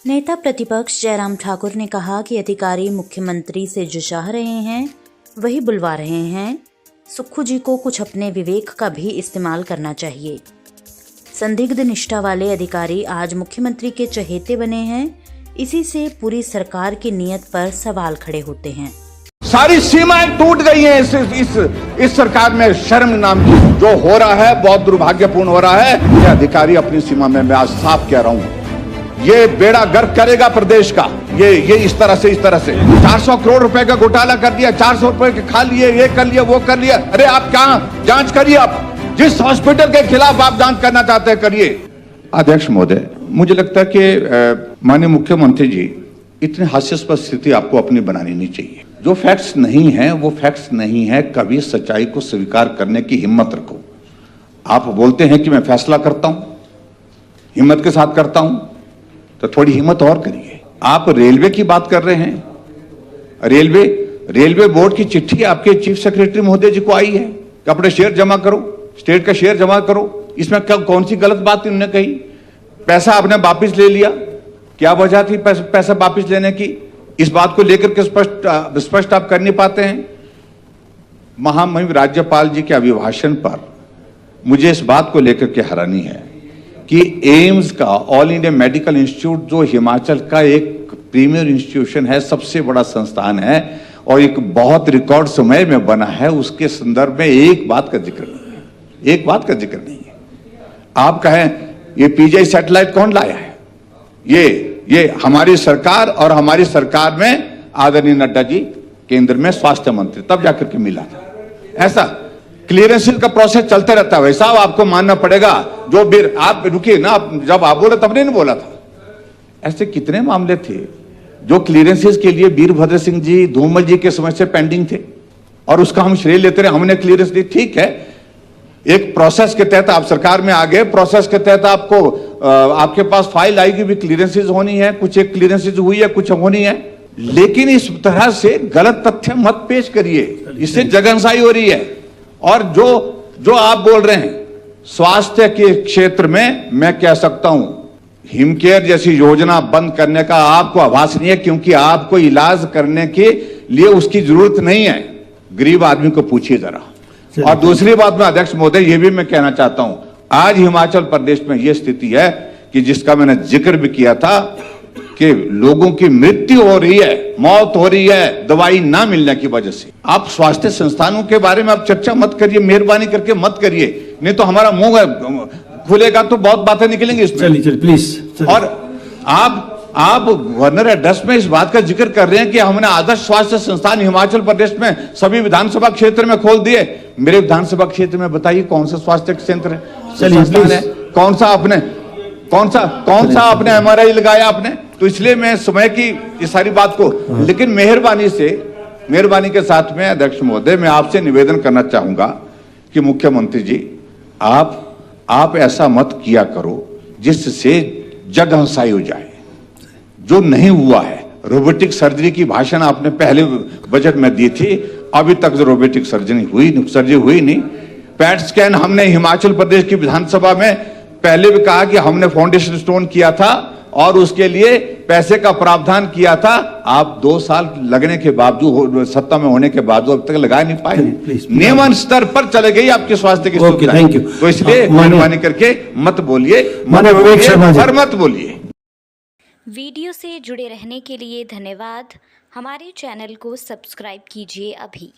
नेता प्रतिपक्ष जयराम ठाकुर ने कहा कि अधिकारी मुख्यमंत्री से जो चाह रहे हैं वही बुलवा रहे हैं। सुक्खू जी को कुछ अपने विवेक का भी इस्तेमाल करना चाहिए। संदिग्ध निष्ठा वाले अधिकारी आज मुख्यमंत्री के चहेते बने हैं। इसी से पूरी सरकार की नीयत पर सवाल खड़े होते हैं। सारी सीमाएं टूट गई हैं इस सरकार में। शर्म नाम की जो हो रहा है बहुत दुर्भाग्यपूर्ण हो रहा है। ये अधिकारी अपनी सीमा में, मैं आज साफ कह रहा हूं, ये बेड़ा गर्क करेगा प्रदेश का। ये इस तरह से 400 करोड़ रुपए का घोटाला कर दिया, 400 रुपए के खा लिए, ये कर लिया, वो कर लिया। अरे आप कहां जांच करिए, आप जिस हॉस्पिटल के खिलाफ आप जांच करना चाहते हैं करिए। अध्यक्ष महोदय, मुझे लगता है कि माननीय मुख्यमंत्री जी, इतनी हास्यास्पद स्थिति आपको अपनी बनानी नहीं चाहिए। जो फैक्ट्स नहीं है वो फैक्ट्स नहीं है। कभी सच्चाई को स्वीकार करने की हिम्मत रखो। आप बोलते हैं कि मैं फैसला करता हूं, हिम्मत के साथ करता हूं, तो थोड़ी हिम्मत और करिए। आप रेलवे की बात कर रहे हैं। रेलवे बोर्ड की चिट्ठी आपके चीफ सेक्रेटरी महोदय जी को आई है कि अपने शेयर जमा करो, स्टेट का शेयर जमा करो। इसमें कौन सी गलत बात उन्होंने कही? पैसा आपने वापिस ले लिया, क्या वजह थी पैसा वापिस लेने की? इस बात को लेकर के स्पष्ट आप कर नहीं पाते हैं। महामहिम राज्यपाल जी के अभिभाषण पर मुझे इस बात को लेकर के हैरानी है कि एम्स का, ऑल इंडिया मेडिकल इंस्टीट्यूट, जो हिमाचल का एक प्रीमियर इंस्टीट्यूशन है, सबसे बड़ा संस्थान है और एक बहुत रिकॉर्ड समय में बना है, उसके संदर्भ में एक बात का जिक्र नहीं है। आप कहें ये पीजीआई सैटेलाइट कौन लाया है? ये हमारी सरकार, और हमारी सरकार में आदरणीय नड्डा जी केंद्र में स्वास्थ्य मंत्री, तब जाकर के मिला था। ऐसा क्लियरेंसेस का प्रोसेस चलता रहता है। वैसा आपको मानना पड़ेगा। जो भी आप रुकिए ना, जब आप बोले तब नहीं बोला था। ऐसे कितने मामले थे जो क्लियरेंसेस के लिए वीरभद्र सिंह जी, धूमल जी के समय से पेंडिंग थे और उसका हम श्रेय लेते रहे, हमने क्लियरेंस दी। ठीक है, एक प्रोसेस के तहत आप सरकार में आ गए, प्रोसेस के तहत आपके पास फाइल आएगी भी, क्लियरेंसेस होनी है, कुछ एक क्लियरेंसेस हुई है, कुछ होनी है। लेकिन इस तरह से गलत तथ्य मत पेश करिए, इससे जगनसाई हो रही है। और जो आप बोल रहे हैं स्वास्थ्य के क्षेत्र में, मैं कह सकता हूं हिमकेयर जैसी योजना बंद करने का आपको आभास नहीं है, क्योंकि आपको इलाज करने के लिए उसकी जरूरत नहीं है। गरीब आदमी को पूछिए जरा। और दूसरी बात में अध्यक्ष महोदय ये भी मैं कहना चाहता हूं, आज हिमाचल प्रदेश में यह स्थिति है कि जिसका मैंने जिक्र भी किया था कि लोगों की मृत्यु हो रही है, मौत हो रही है दवाई ना मिलने की वजह से। आप स्वास्थ्य संस्थानों के बारे में आप चर्चा मत करिए, मेहरबानी करके मत करिए, नहीं तो हमारा मुंह खुलेगा तो बहुत बातें निकलेंगी इसमें। चलिए प्लीज। और आप गवर्नर एड्रेस में इस बात का जिक्र कर रहे हैं कि हमने आदर्श स्वास्थ्य संस्थान हिमाचल प्रदेश में सभी विधानसभा क्षेत्र में खोल दिए। मेरे विधानसभा क्षेत्र में बताइए कौन सा स्वास्थ्य केंद्र है, संस्थान है? कौन सा आपने एमआरआई लगाया आपने? तो इसलिए मैं समय की इस सारी बात को, लेकिन मेहरबानी के साथ में अध्यक्ष महोदय, मैं आपसे निवेदन करना चाहूंगा कि मुख्यमंत्री जी, आप ऐसा मत किया करो जिससे जगहंसाई हो जाए। जो नहीं हुआ है, रोबोटिक सर्जरी की भाषण आपने पहले बजट में दी थी, अभी तक रोबोटिक सर्जरी हुई नहीं। पैट स्कैन हमने हिमाचल प्रदेश की विधानसभा में पहले भी कहा कि हमने फाउंडेशन स्टोन किया था और उसके लिए पैसे का प्रावधान किया था। आप 2 साल लगने के बावजूद, सत्ता में होने के बावजूद अब तक लगा नहीं पाए। नियमन स्तर पर चले गई आपके स्वास्थ्य की सुविधा। तो इसलिए मेहरबानी करके मत बोलिए, मत बोलिए। वीडियो से जुड़े रहने के लिए धन्यवाद। हमारे चैनल को सब्सक्राइब कीजिए अभी।